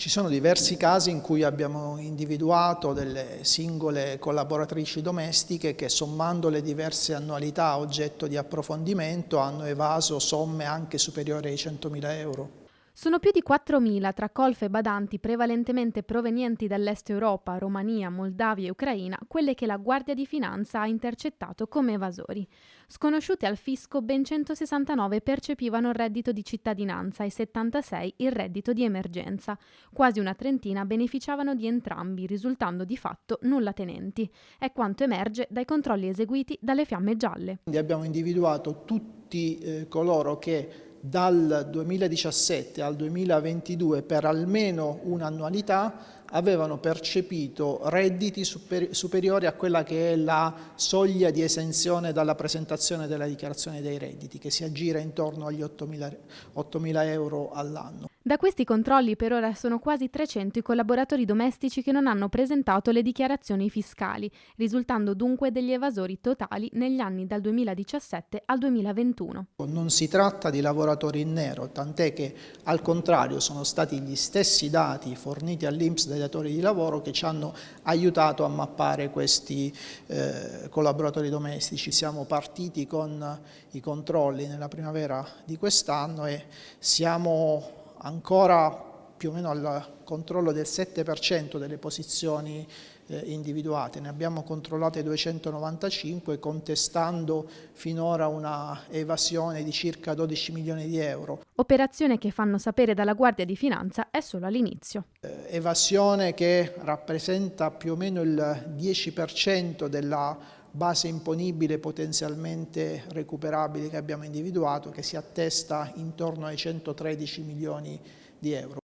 Ci sono diversi casi in cui abbiamo individuato delle singole collaboratrici domestiche che, sommando le diverse annualità oggetto di approfondimento, hanno evaso somme anche superiori ai 100.000 euro. Sono più di 4.000 tra colf e badanti prevalentemente provenienti dall'Est Europa, Romania, Moldavia e Ucraina, quelle che la Guardia di Finanza ha intercettato come evasori. Sconosciute al fisco, ben 169 percepivano il reddito di cittadinanza e 76 il reddito di emergenza. Quasi una trentina beneficiavano di entrambi, risultando di fatto nulla tenenti. È quanto emerge dai controlli eseguiti dalle Fiamme Gialle. Quindi abbiamo individuato tutti coloro che dal 2017 al 2022 per almeno un'annualità avevano percepito redditi superiori a quella che è la soglia di esenzione dalla presentazione della dichiarazione dei redditi, che si aggira intorno agli 8.000 euro all'anno. Da questi controlli per ora sono quasi 300 i collaboratori domestici che non hanno presentato le dichiarazioni fiscali, risultando dunque degli evasori totali negli anni dal 2017 al 2021. Non si tratta di lavoratori in nero, tant'è che al contrario sono stati gli stessi dati forniti all'INPS dai datori di lavoro che ci hanno aiutato a mappare questi collaboratori domestici. Siamo partiti con i controlli nella primavera di quest'anno e siamo ancora più o meno al controllo del 7% delle posizioni individuate. Ne abbiamo controllate 295, contestando finora una evasione di circa 12 milioni di euro. Operazione che, fanno sapere dalla Guardia di Finanza, è solo all'inizio. Evasione che rappresenta più o meno il 10% della base imponibile potenzialmente recuperabile che abbiamo individuato, che si attesta intorno ai 113 milioni di euro.